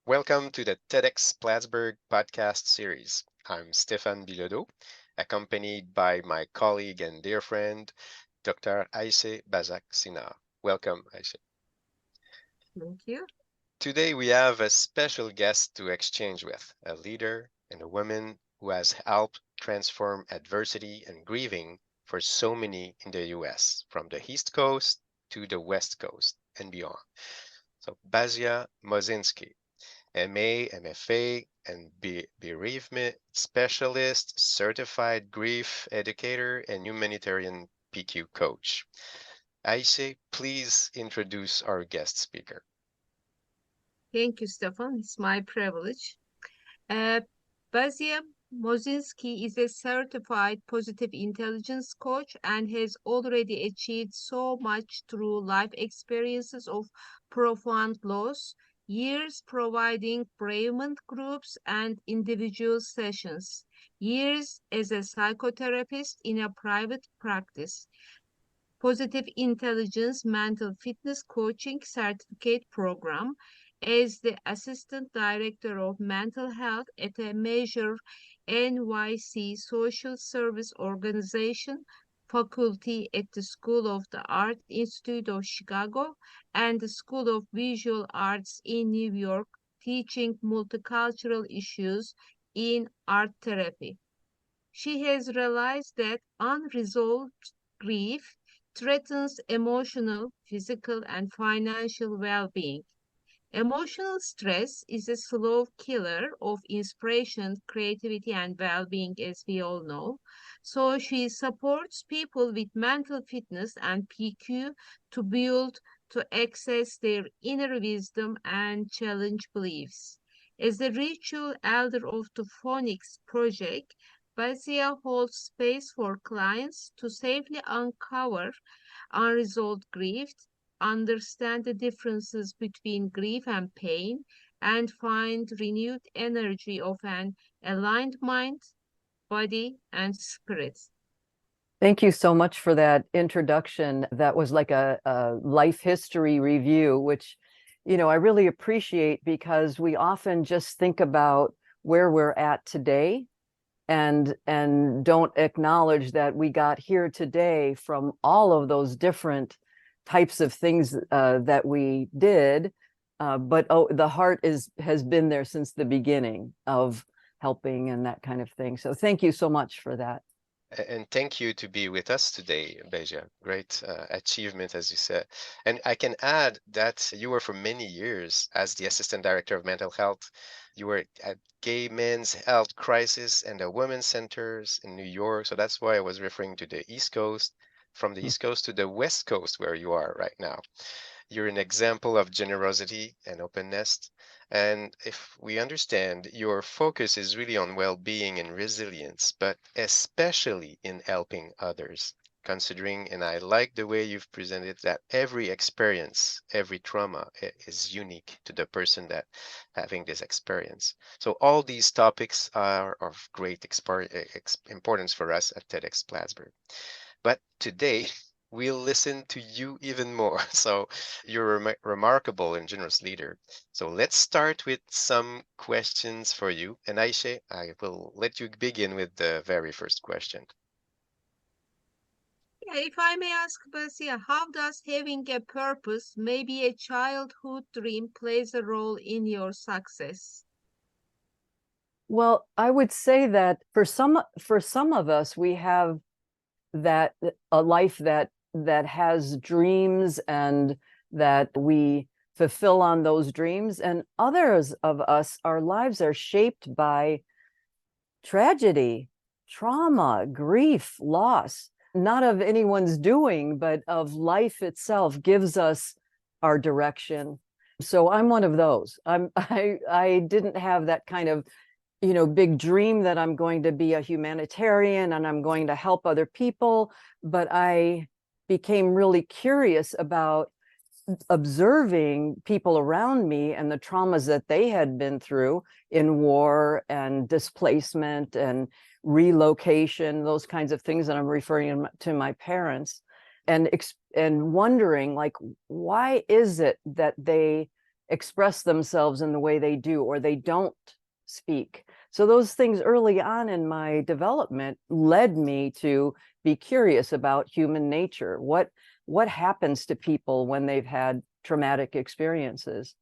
Welcome to the TEDxPlattsburgh podcast series. I'm Stephane Bilodeau, accompanied by my colleague and dear friend, Dr. Ayse Basak Cinar. Welcome, Ayse. Thank you. Today we have a special guest to exchange with, a leader and a woman who has helped transform adversity and grieving for so many in the US, from the East Coast to the West Coast and beyond. So, Basia Mosinski, MA, MFA, and Bereavement Specialist, Certified Grief Educator, and Humanitarian PQ Coach. Ayse, please introduce our guest speaker. Thank you, Stefan. It's my privilege. Uh, Basia Mosinski is a certified positive intelligence coach and has already achieved so much through life experiences of profound loss, years providing bereavement groups and individual sessions, years as a psychotherapist in a private practice. Positive Intelligence Mental Fitness Coaching Certificate Program as the Assistant Director of Mental Health at a major NYC social service organization faculty at the School of the Art Institute of Chicago and the School of Visual Arts in New York, teaching multicultural issues in art therapy. She has realized that unresolved grief threatens emotional, physical, and financial well being. Emotional stress is a slow killer of inspiration, creativity, and well being, as we all know. So she supports people with mental fitness and PQ to build, to access their inner wisdom and challenge beliefs. As the ritual elder of the Phoenix Project, Basia holds space for clients to safely uncover unresolved grief, understand the differences between grief and pain, and find renewed energy of an aligned mind, body, and spirit. Thank you so much for that introduction. That was like a life history review, which, I really appreciate because we often just think about where we're at today and don't acknowledge that we got here today from all of those different types of things that we did. But the heart has been there since the beginning of helping and that kind of thing. So thank you so much for that. And thank you to be with us today, Beja. Great achievement, as you said. And I can add that you were for many years as the Assistant Director of Mental Health. You were at Gay Men's Health Crisis and the Women's Centers in New York. So that's why I was referring to the East Coast, from the East Coast to the West Coast, where you are right now. You're an example of generosity and openness. And if we understand, your focus is really on well-being and resilience, but especially in helping others. Considering, and I like the way you've presented that every experience, every trauma is unique to the person that having this experience. So all these topics are of great importance for us at TEDxPlattsburgh. But today, we'll listen to you even more. So you're a remarkable and generous leader. So let's start with some questions for you. And Ayse, I will let you begin with the very first question. Yeah, if I may ask, Basia, how does having a purpose, maybe a childhood dream, plays a role in your success? Well, I would say that for some of us, we have that a life that has dreams and that we fulfill on those dreams, and others of us, our lives are shaped by tragedy, trauma, grief, loss, not of anyone's doing, but of life itself gives us our direction. So I'm one of those. I didn't have that kind of big dream that I'm going to be a humanitarian and I'm going to help other people. But I became really curious about observing people around me and the traumas that they had been through in war and displacement and relocation, those kinds of things that I'm referring to my parents, and wondering, like, why is it that they express themselves in the way they do, or they don't speak. So those things early on in my development led me to be curious about human nature. What happens to people when they've had traumatic experiences?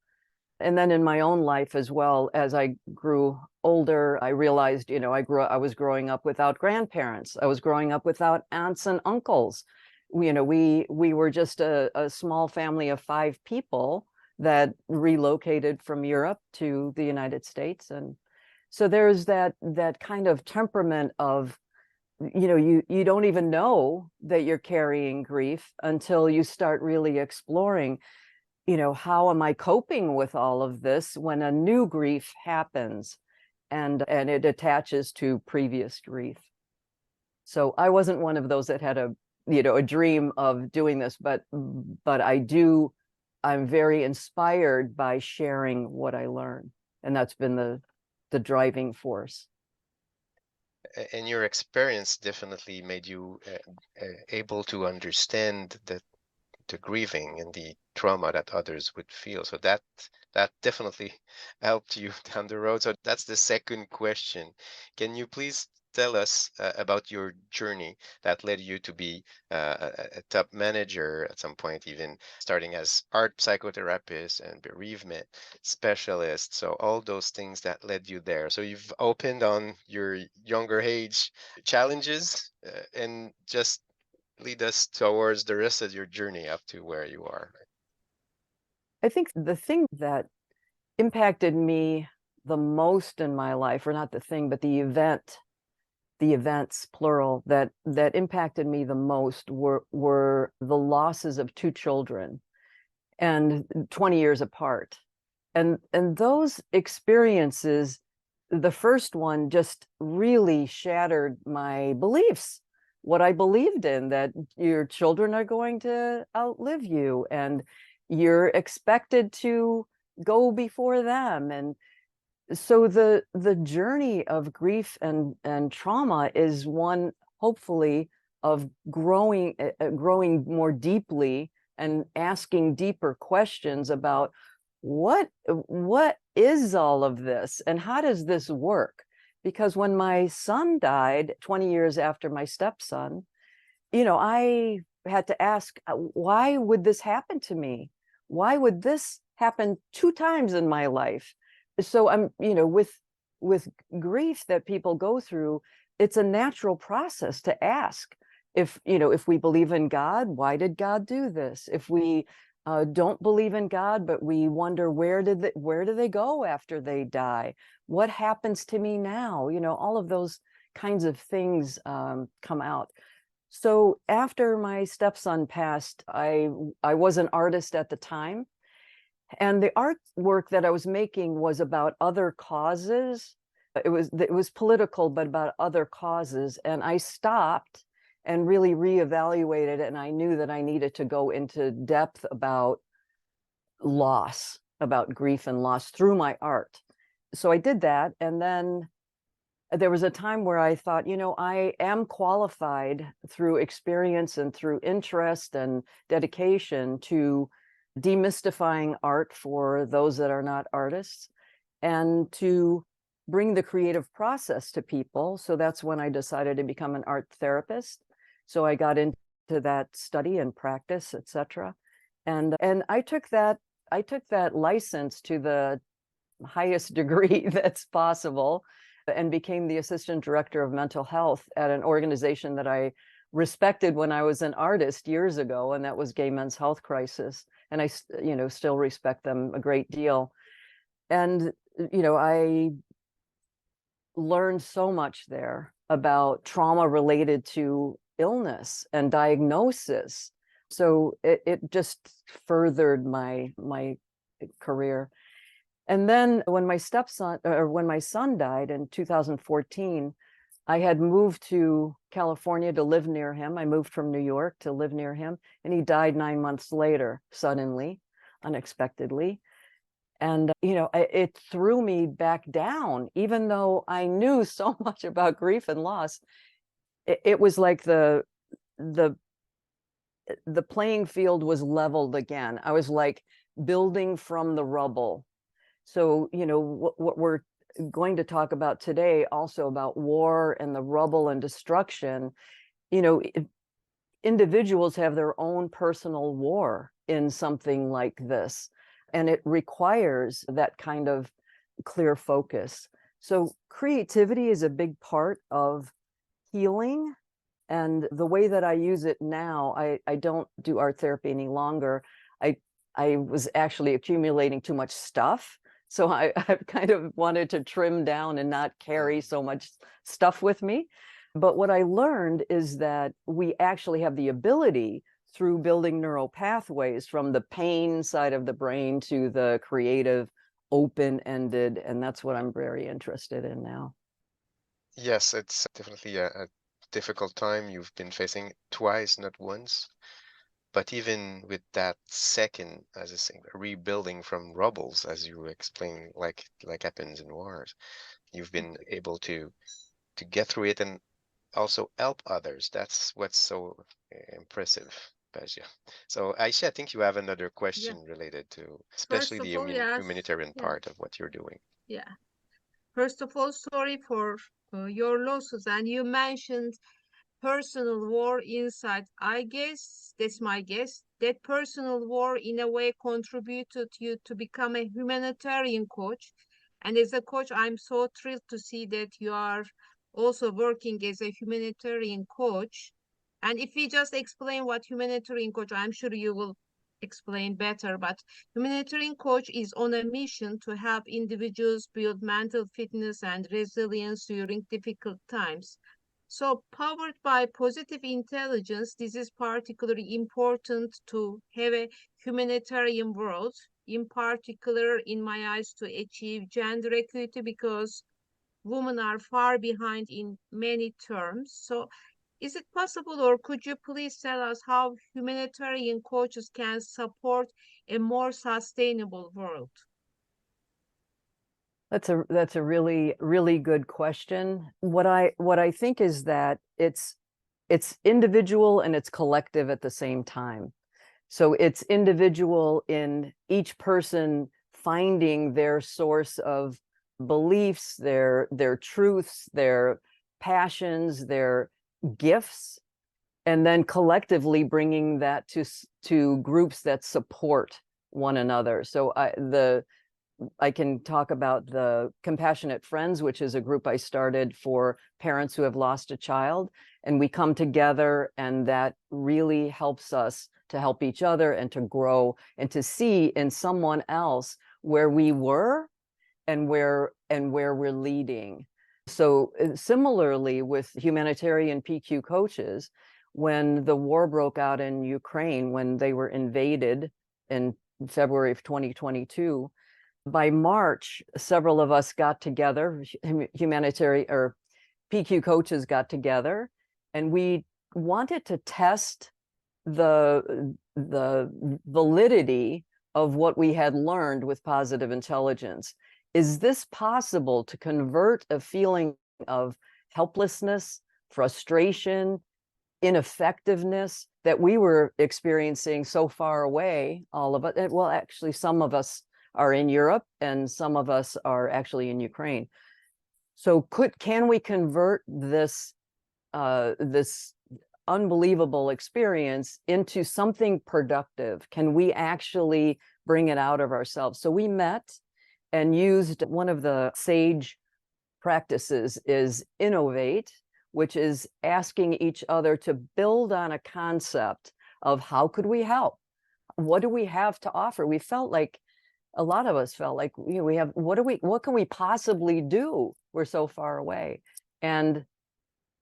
And then in my own life as well, as I grew older, I realized, I was growing up without grandparents. I was growing up without aunts and uncles. We were just a small family of 5 people that relocated from Europe to the United States. And so there's that kind of temperament of, you don't even know that you're carrying grief until you start really exploring, how am I coping with all of this when a new grief happens and it attaches to previous grief. So I wasn't one of those that had a dream of doing this, but I'm very inspired by sharing what I learn. And that's been the driving force. And your experience definitely made you able to understand the grieving and the trauma that others would feel. So that definitely helped you down the road. So that's the second question. Can you please tell us about your journey that led you to be a top manager at some point, even starting as art psychotherapist and bereavement specialist? So all those things that led you there. So you've opened on your younger age challenges and just lead us towards the rest of your journey up to where you are. I think the thing that impacted me the most in my life, or not the thing, but the events, plural, that impacted me the most were the losses of 2 children, and 20 years apart. And those experiences, the first one just really shattered my beliefs, what I believed in, that your children are going to outlive you and you're expected to go before them. And so the journey of grief and trauma is one, hopefully, of growing more deeply and asking deeper questions about what is all of this and how does this work? Because when my son died 20 years after my stepson, I had to ask, why would this happen to me? Why would this happen 2 times in my life? So I'm, with grief that people go through, it's a natural process to ask if we believe in God, why did God do this? If we don't believe in God, but we wonder where do they go after they die? What happens to me now? All of those kinds of things come out. So after my stepson passed, I was an artist at the time, and the artwork that I was making was about other causes. It was political, but about other causes. And I stopped and really reevaluated, and I knew that I needed to go into depth about loss, about grief and loss through my art. So I did that. And then there was a time where I thought, I am qualified through experience and through interest and dedication to demystifying art for those that are not artists and to bring the creative process to people. So that's when I decided to become an art therapist. So I got into that study and practice, etc. And I took that license to the highest degree that's possible and became the assistant director of mental health at an organization that I respected when I was an artist years ago, and that was Gay Men's Health Crisis. And I, still respect them a great deal. And, I learned so much there about trauma related to illness and diagnosis. So it just furthered my career. And then when my son died in 2014, I had moved to California to live near him. I moved from New York to live near him, and he died 9 months later, suddenly, unexpectedly. And, it threw me back down, even though I knew so much about grief and loss. It was like the playing field was leveled again. I was like, building from the rubble. So, you know, what we're going to talk about today, also about war and the rubble and destruction, you know, individuals have their own personal war in something like this, and it requires that kind of clear focus. So creativity is a big part of healing. And the way that I use it now, I don't do art therapy any longer. I was actually accumulating too much stuff. So I've kind of wanted to trim down and not carry so much stuff with me. But what I learned is that we actually have the ability, through building neural pathways from the pain side of the brain to the creative, open-ended, and that's what I'm very interested in now. Yes, it's definitely a difficult time you've been facing twice, not once. But even with that second, as I say, rebuilding from rubbles, as you explain, like happens in wars, you've been able to get through it and also help others. That's what's so impressive, Basia. So Ayse, I think you have another Yeah. question related to especially First of the all, yes. humanitarian Yeah. part of what you're doing. Yeah. First of all, sorry for your losses. And you mentioned personal war inside. I guess, that's my guess, that personal war in a way contributed you to become a humanitarian coach. And as a coach, I'm so thrilled to see that you are also working as a humanitarian coach. And if we just explain what humanitarian coach, I'm sure you will explain better, but humanitarian coach is on a mission to help individuals build mental fitness and resilience during difficult times. So, powered by positive intelligence, this is particularly important to have a humanitarian world, in particular, in my eyes, to achieve gender equity because women are far behind in many terms. So, is it possible, or could you please tell us how humanitarian coaches can support a more sustainable world? That's a really good question. What I think is that it's individual and it's collective at the same time. So it's individual in each person finding their source of beliefs, their truths, their passions, their gifts, and then collectively bringing that to groups that support one another. So I can talk about the Compassionate Friends, which is a group I started for parents who have lost a child. And we come together, and that really helps us to help each other and to grow and to see in someone else where we were and where we're leading. So similarly with Humanitarian PQ coaches, when the war broke out in Ukraine, when they were invaded in February of 2022, by March, several of us got together, humanitarian or PQ coaches got together, and we wanted to test the validity of what we had learned with positive intelligence. Is this possible to convert a feeling of helplessness, frustration, ineffectiveness that we were experiencing so far away, all of it? Well, actually, some of us are in Europe and some of us are actually in Ukraine. So can we convert this this unbelievable experience into something productive? Can we actually bring it out of ourselves? So we met and used one of the SAGE practices is innovate, which is asking each other to build on a concept of how could we help? What do we have to offer? We felt like a lot of us felt like, you know, we have, what can we possibly do? We're so far away. And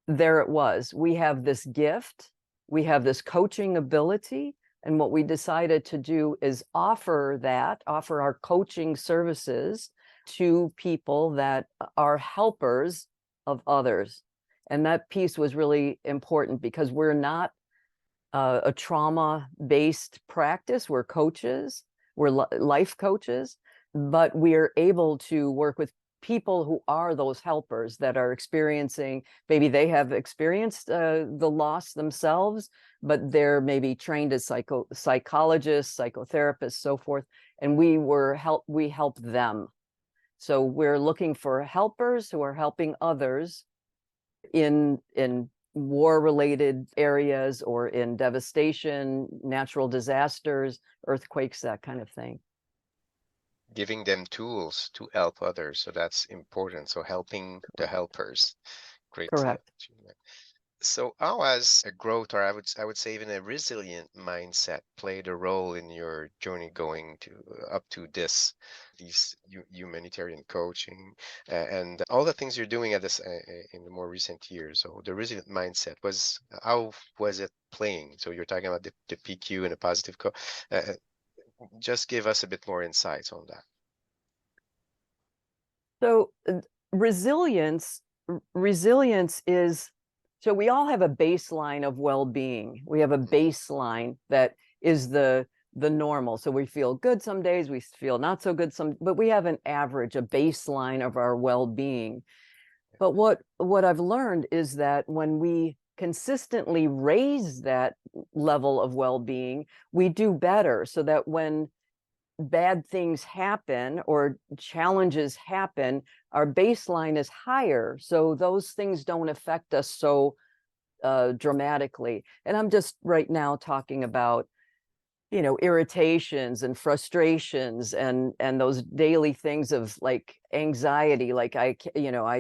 there it was. We have this gift, we have this coaching ability. And what we decided to do is offer our coaching services to people that are helpers of others. And that piece was really important because we're not a trauma-based practice. We're coaches. We're life coaches, but we're able to work with people who are those helpers that are experiencing, maybe they have experienced the loss themselves, but they're maybe trained as psychologists, psychotherapists, so forth, and we help them. So we're looking for helpers who are helping others in war-related areas or in devastation, natural disasters, earthquakes, that kind of thing. Giving them tools to help others. So that's important. So helping the helpers. Great. Correct. So how has a growth, or I would say even a resilient mindset, played a role in your journey going to up to these humanitarian coaching and all the things you're doing at this in the more recent years? So the resilient mindset how was it playing? So you're talking about the PQ and a positive just give us a bit more insights on that. So resilience is, so we all have a baseline of well-being. We have a baseline that is the normal. So we feel good some days, we feel not so good but we have an average, a baseline of our well-being. But what I've learned is that when we consistently raise that level of well-being, we do better, so that when bad things happen or challenges happen, our baseline is higher, so those things don't affect us so dramatically. And I'm just right now talking about, you know, irritations and frustrations and those daily things of like anxiety, like I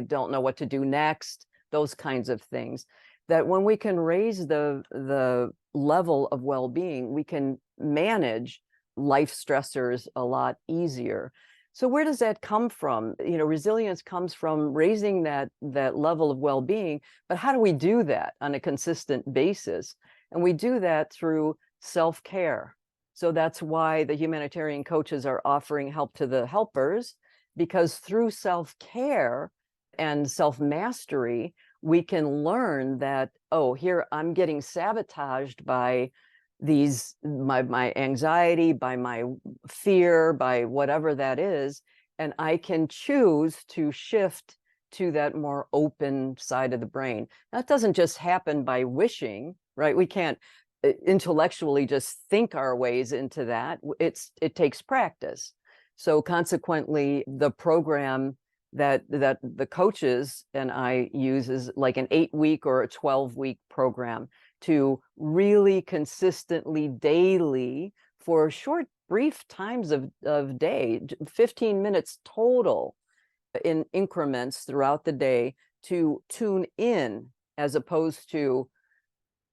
don't know what to do next, those kinds of things. That when we can raise the level of well-being, we can manage life stressors a lot easier. So where does that come from? You know, resilience comes from raising that level of well-being, but how do we do that on a consistent basis? And we do that through self-care. So that's why the humanitarian coaches are offering help to the helpers, because through self-care and self-mastery, we can learn that, oh, here I'm getting sabotaged by my anxiety, by my fear, by whatever that is, and I can choose to shift to that more open side of the brain. That doesn't just happen by wishing, right? We can't intellectually just think our ways into that. It takes practice. So consequently, the program that the coaches and I use is like an 8-week or a 12-week program to really consistently daily, for short brief times of day, 15 minutes total in increments throughout the day, to tune in as opposed to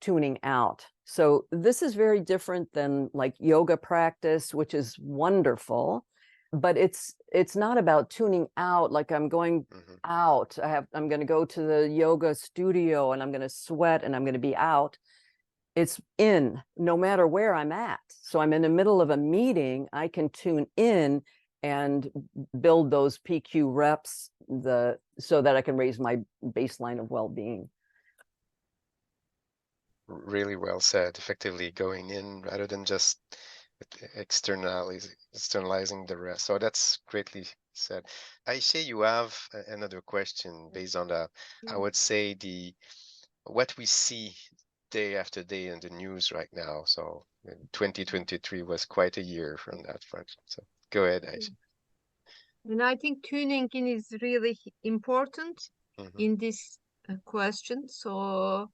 tuning out. So this is very different than like yoga practice, which is wonderful, but it's not about tuning out, like I'm going out. I'm going to go to the yoga studio and I'm going to sweat and I'm going to be out. It's in, no matter where I'm at. So I'm in the middle of a meeting, I can tune in and build those PQ reps so that I can raise my baseline of well-being. Really well said. Effectively going in rather than just externalizing the rest. So that's greatly said. Ayse, you have another question based on that. I would say what we see day after day in the news right now. So 2023 was quite a year from that front. So go ahead, Ayse. And I think tuning in is really important in this question. So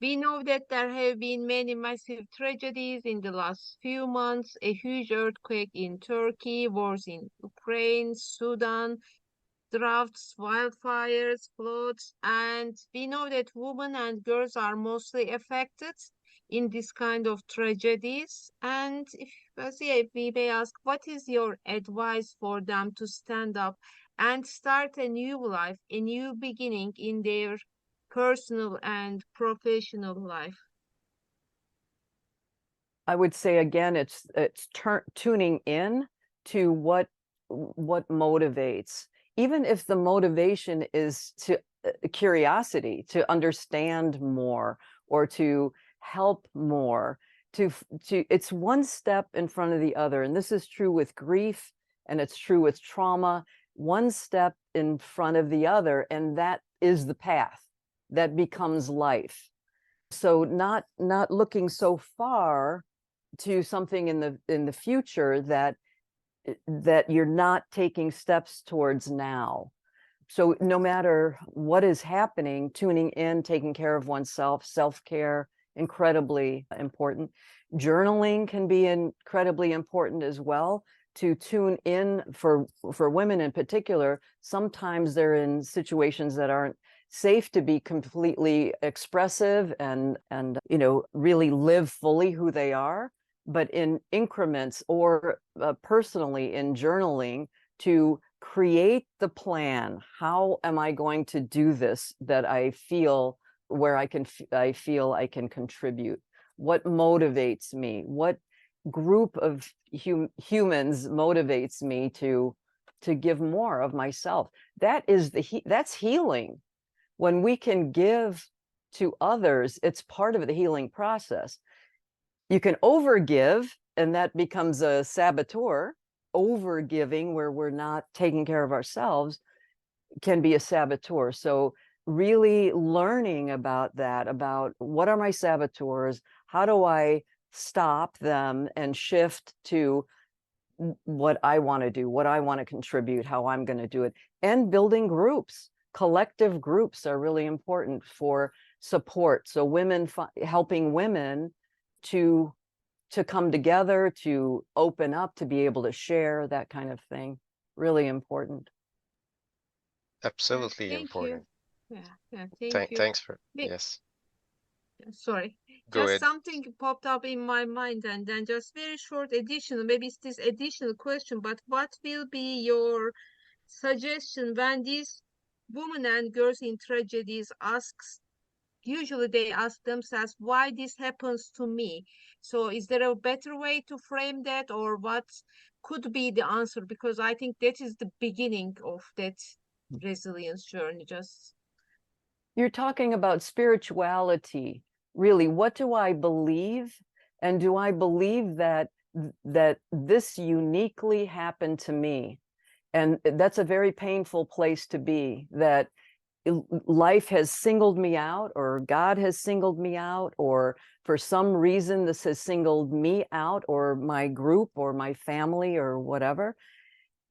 we know that there have been many massive tragedies in the last few months: a huge earthquake in Turkey, wars in Ukraine, Sudan, droughts, wildfires, floods, and we know that women and girls are mostly affected in this kind of tragedies. And if we may ask, what is your advice for them to stand up and start a new life, a new beginning in their personal and professional life? I would say again, it's tuning in to what motivates, even if the motivation is to curiosity, to understand more or to help more. It's one step in front of the other, and this is true with grief and it's true with trauma. One step in front of the other, and that is the path that becomes life. So not looking so far to something in the future that you're not taking steps towards now. So no matter what is happening, tuning in, taking care of oneself, self-care, incredibly important. Journaling can be incredibly important as well, to tune in for women in particular. Sometimes they're in situations that aren't safe to be completely expressive and really live fully who they are, but in increments or personally in journaling, to create the plan. How am I going to do this that I feel where I feel I can contribute? What motivates me? What group of humans motivates me to give more of myself? That is that's healing. When we can give to others, it's part of the healing process. You can overgive, and that becomes a saboteur. Overgiving, where we're not taking care of ourselves, can be a saboteur. So really learning about that, about what are my saboteurs, how do I stop them and shift to what I want to do, what I want to contribute, how I'm going to do it. And building groups. Collective groups are really important for support. So women, helping women to come together, to open up, to be able to share, that kind of thing. Really important. Absolutely Thank important. you. Yeah, thank you. Thanks for, yes. Sorry, Go just ahead. something popped up in my mind, and then just very short additional, maybe it's this additional question, but what will be your suggestion when these women and girls in tragedies usually they ask themselves why this happens to me? So is there a better way to frame that, or what could be the answer? Because I think that is the beginning of that resilience journey. Just You're talking about spirituality. Really, what do I believe? And do I believe that this uniquely happened to me? And that's a very painful place to be, that life has singled me out, or God has singled me out, or for some reason this has singled me out, or my group, or my family, or whatever.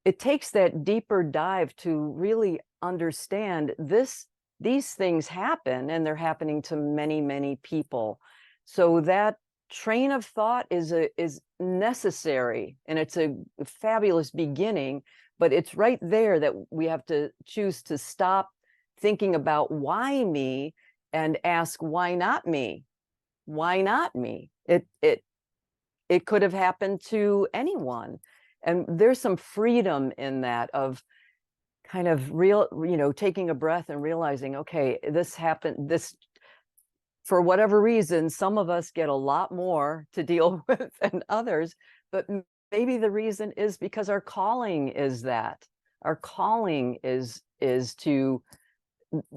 It takes that deeper dive to really understand these things happen, and they're happening to many, many people. So that train of thought is necessary, and it's a fabulous beginning, but it's right there that we have to choose to stop thinking about why me and ask, why not me? Why not me? It could have happened to anyone. And there's some freedom in that, of kind of taking a breath and realizing, okay, this happened, this, for whatever reason, some of us get a lot more to deal with than others, but maybe the reason is because our calling is that. Our calling is to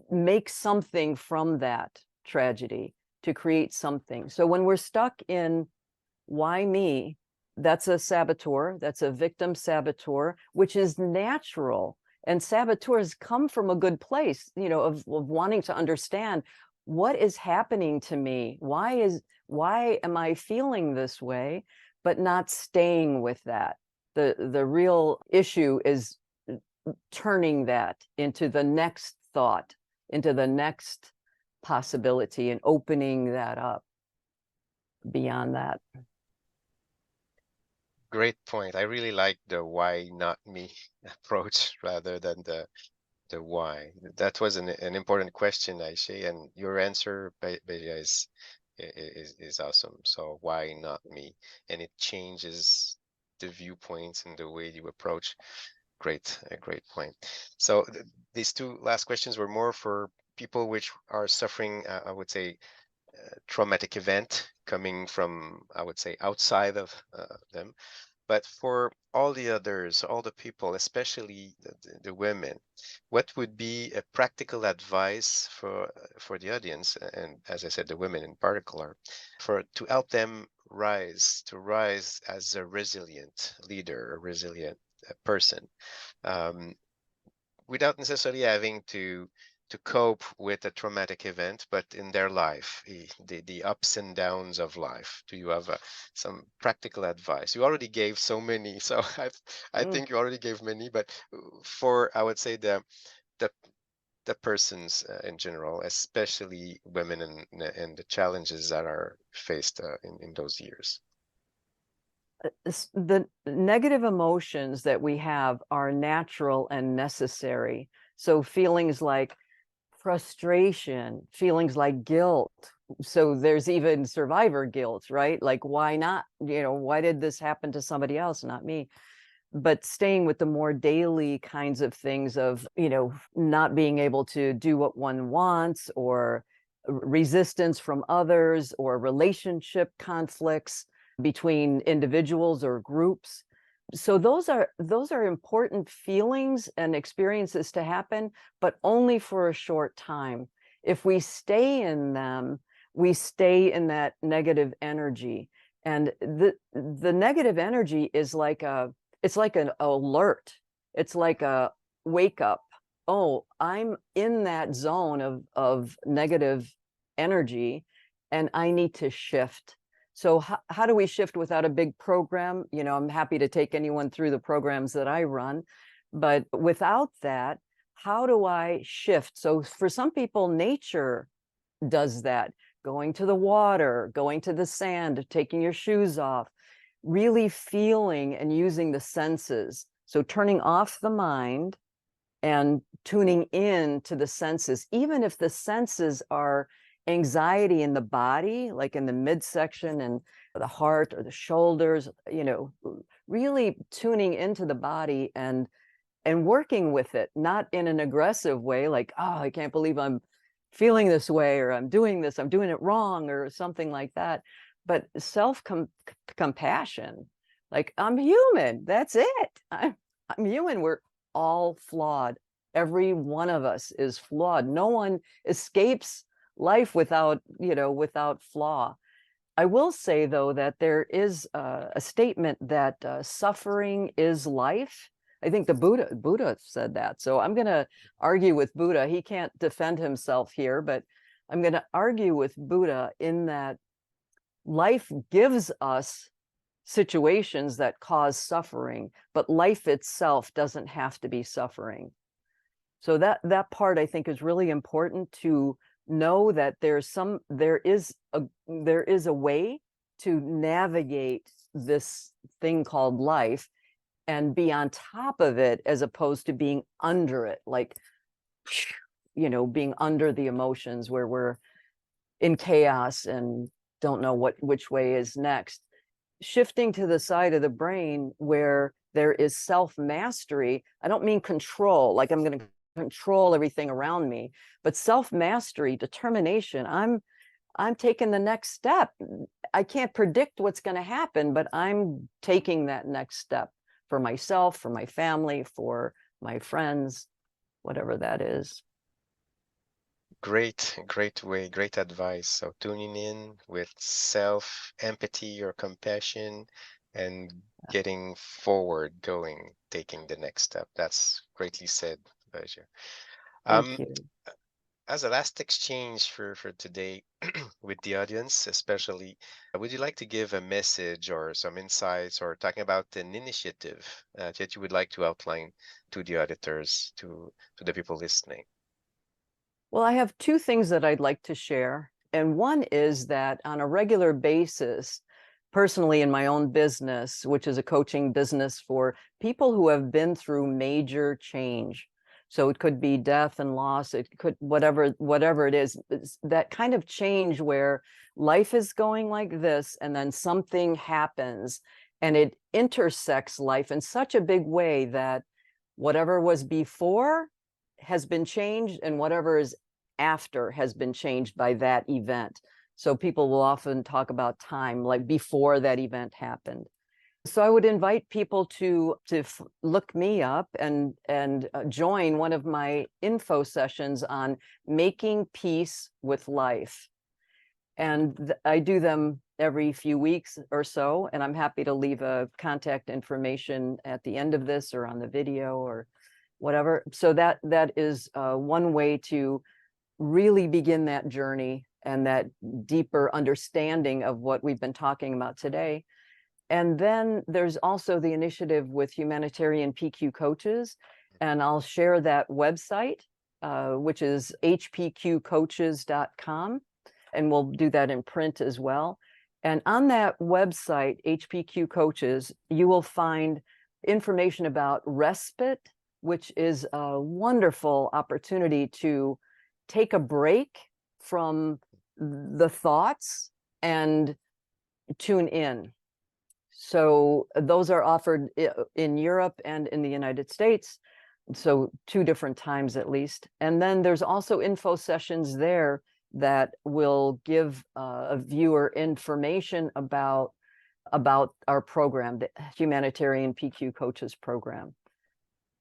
make something from that tragedy, to create something. So when we're stuck in why me, that's a saboteur, that's a victim saboteur, which is natural. And saboteurs come from a good place, of wanting to understand what is happening to me. Why am I feeling this way, but not staying with that? The real issue is turning that into the next thought, into the next possibility, and opening that up beyond that. Great point. I really like the why not me approach rather than the why. That was an important question, Ayse, and your answer, Basia, is awesome. So why not me? And it changes the viewpoints and the way you approach. A great point. So these two last questions were more for people which are suffering, I would say, traumatic event coming from, I would say, outside of them. But for all the others, all the people, especially the women, what would be a practical advice for the audience, and as I said, the women in particular, to help them rise as a resilient leader, a resilient person? without necessarily having to cope with a traumatic event, but in their life, the ups and downs of life. Do you have some practical advice? You already gave so many, so I Mm. think you already gave many, but for, I would say, the the persons in general, especially women, and the challenges that are faced in those years. The negative emotions that we have are natural and necessary. So feelings like frustration, feelings like guilt. So there's even survivor guilt, right? Like, why not? Why did this happen to somebody else, not me? But staying with the more daily kinds of things of, not being able to do what one wants, or resistance from others, or relationship conflicts between individuals or groups. So those are important feelings and experiences to happen, but only for a short time. If we stay in them, we stay in that negative energy. And the negative energy is like it's like an alert. It's like a wake up. Oh, I'm in that zone of negative energy, and I need to shift. So how do we shift without a big program? I'm happy to take anyone through the programs that I run, but without that, how do I shift? So for some people, nature does that. Going to the water, going to the sand, taking your shoes off, really feeling and using the senses. So turning off the mind and tuning in to the senses, even if the senses are anxiety in the body, like in the midsection and the heart or the shoulders, really tuning into the body and working with it, not in an aggressive way, like, oh, I can't believe I'm feeling this way, or I'm doing this, I'm doing it wrong, or something like that. But compassion, like, I'm human, that's it. I'm human. We're all flawed. Every one of us is flawed. No one escapes life without flaw. I will say, though, that there is a statement that suffering is life. I think the Buddha said that. So I'm going to argue with Buddha. He can't defend himself here, but I'm going to argue with Buddha in that life gives us situations that cause suffering, but life itself doesn't have to be suffering. So that part, I think, is really important to know, that there is a way to navigate this thing called life and be on top of it, as opposed to being under it, like, being under the emotions where we're in chaos and don't know which way is next. Shifting to the side of the brain where there is self-mastery. I don't mean control, like I'm going to control everything around me, but self-mastery, determination. I'm taking the next step. I can't predict what's going to happen, but I'm taking that next step for myself, for my family, for my friends, whatever that is. Great way, great advice. So tuning in with self-empathy or compassion and getting forward, taking the next step. That's greatly said, Basia. Thank you. As a last exchange for today with the audience, especially, would you like to give a message or some insights, or talking about an initiative that you would like to outline to the auditors, to the people listening? Well, I have two things that I'd like to share. And one is that on a regular basis, personally in my own business, which is a coaching business for people who have been through major change. So it could be death and loss, it could whatever it is, it's that kind of change where life is going like this and then something happens and it intersects life in such a big way that whatever was before has been changed and whatever is after has been changed by that event. So people will often talk about time, like before that event happened. So I would invite people to look me up and join one of my info sessions on making peace with life. And I do them every few weeks or so, and I'm happy to leave a contact information at the end of this or on the video, or whatever. So that is one way to really begin that journey and that deeper understanding of what we've been talking about today. And then there's also the initiative with Humanitarian PQ Coaches, and I'll share that website, which is hpqcoaches.com, and we'll do that in print as well. And on that website, HPQ Coaches, you will find information about respite, which is a wonderful opportunity to take a break from the thoughts and tune in. So those are offered in Europe and in the United States. So 2 different times at least. And then there's also info sessions there that will give a viewer information about our program, the Humanitarian PQ Coaches program.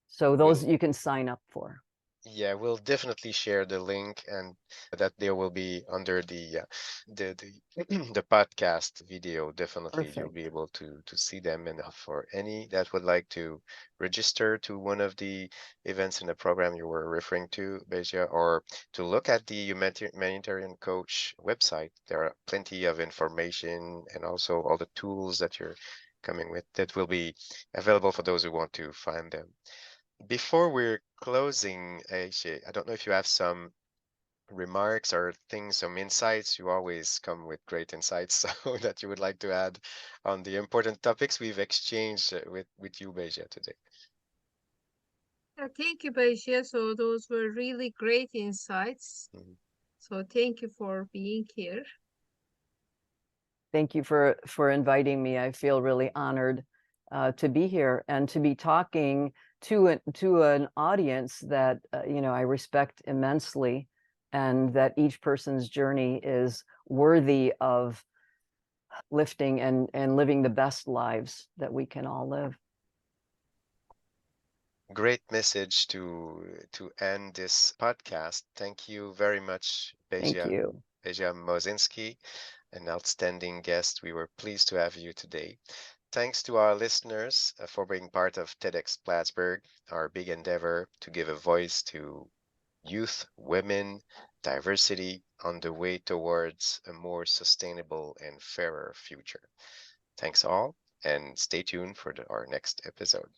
So those you can sign up for. Yeah, we'll definitely share the link, and that there will be under the the podcast video. Definitely, you'll Perfect. be able to see them. And for any that would like to register to one of the events in the program you were referring to, Basia, or to look at the Humanitarian Coach website, there are plenty of information and also all the tools that you're coming with that will be available for those who want to find them. Before we're closing, Ayse, I don't know if you have some remarks or things, some insights. You always come with great insights, so that you would like to add on the important topics we've exchanged with you, Basia, today. Thank you, Basia. So those were really great insights. Mhm. So thank you for being here. Thank you for inviting me. I feel really honored to be here and to be talking to an audience that I respect immensely, and that each person's journey is worthy of lifting and living the best lives that we can all live. Great message to end this podcast. Thank you very much, Thank you. Basia Mosinski, an outstanding guest. We were pleased to have you today. Thanks to our listeners for being part of TEDxPlattsburgh, our big endeavor to give a voice to youth, women, diversity on the way towards a more sustainable and fairer future. Thanks all, and stay tuned for our next episode.